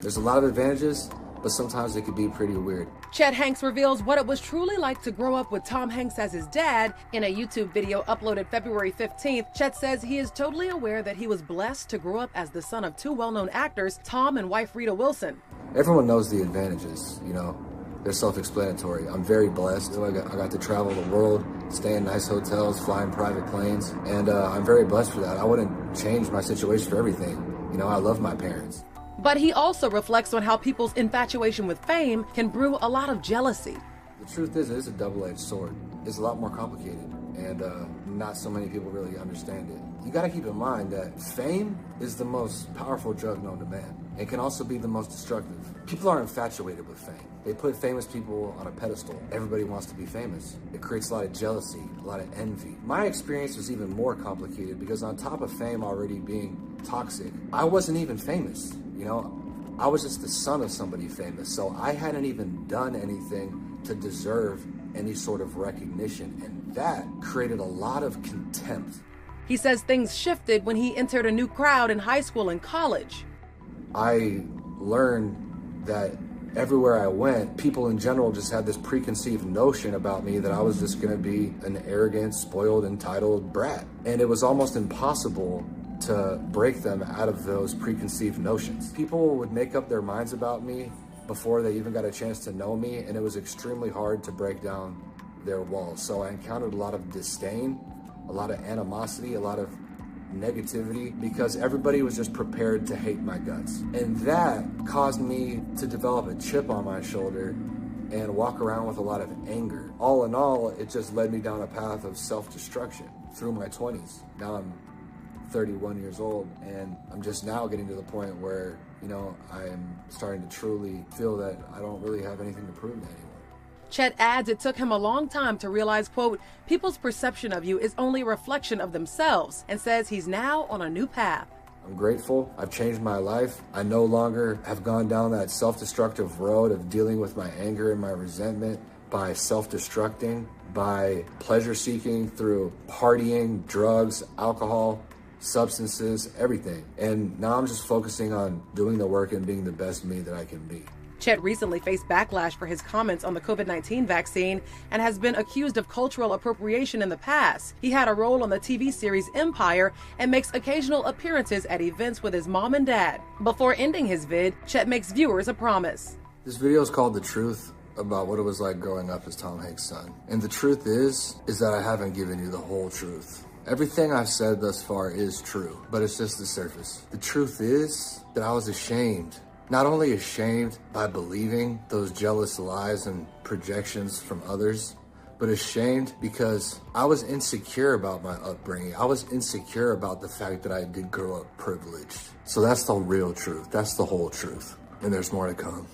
There's a lot of advantages, but sometimes it could be pretty weird. Chet Hanks reveals what it was truly like to grow up with Tom Hanks as his dad. In a YouTube video uploaded February 15th, Chet says he is totally aware that he was blessed to grow up as the son of two well-known actors, Tom and wife Rita Wilson. Everyone knows the advantages, they're self-explanatory. I'm very blessed. I got to travel the world, stay in nice hotels, fly in private planes, and I'm very blessed for that. I wouldn't change my situation for everything. I love my parents. But he also reflects on how people's infatuation with fame can brew a lot of jealousy. The truth is, it's a double-edged sword. It's a lot more complicated, and not so many people really understand it. You gotta keep in mind that fame is the most powerful drug known to man. It can also be the most destructive. People are infatuated with fame. They put famous people on a pedestal. Everybody wants to be famous. It creates a lot of jealousy, a lot of envy. My experience was even more complicated because on top of fame already being toxic, I wasn't even famous. I was just the son of somebody famous, so I hadn't even done anything to deserve any sort of recognition, and that created a lot of contempt. He says things shifted when he entered a new crowd in high school and college. I learned that everywhere I went, people in general just had this preconceived notion about me that I was just gonna be an arrogant, spoiled, entitled brat. And it was almost impossible to break them out of those preconceived notions. People would make up their minds about me before they even got a chance to know me, and it was extremely hard to break down their walls. So I encountered a lot of disdain, a lot of animosity, a lot of negativity, because everybody was just prepared to hate my guts. And that caused me to develop a chip on my shoulder and walk around with a lot of anger. All in all, it just led me down a path of self-destruction through my 20s. Now I'm 31 years old, and I'm just now getting to the point where, I'm starting to truly feel that I don't really have anything to prove to anyone. Chet adds it took him a long time to realize, quote, people's perception of you is only a reflection of themselves, and says he's now on a new path. I'm grateful. I've changed my life. I no longer have gone down that self-destructive road of dealing with my anger and my resentment by self-destructing, by pleasure-seeking through partying, drugs, alcohol, substances, everything. And now I'm just focusing on doing the work and being the best me that I can be. Chet recently faced backlash for his comments on the COVID-19 vaccine and has been accused of cultural appropriation in the past. He had a role on the TV series Empire and makes occasional appearances at events with his mom and dad. Before ending his vid, Chet makes viewers a promise. This video is called The Truth, about what it was like growing up as Tom Hanks' son. And the truth is that I haven't given you the whole truth. Everything I've said thus far is true, but it's just the surface. The truth is that I was ashamed. Not only ashamed by believing those jealous lies and projections from others, but ashamed because I was insecure about my upbringing. I was insecure about the fact that I did grow up privileged. So that's the real truth. That's the whole truth. And there's more to come.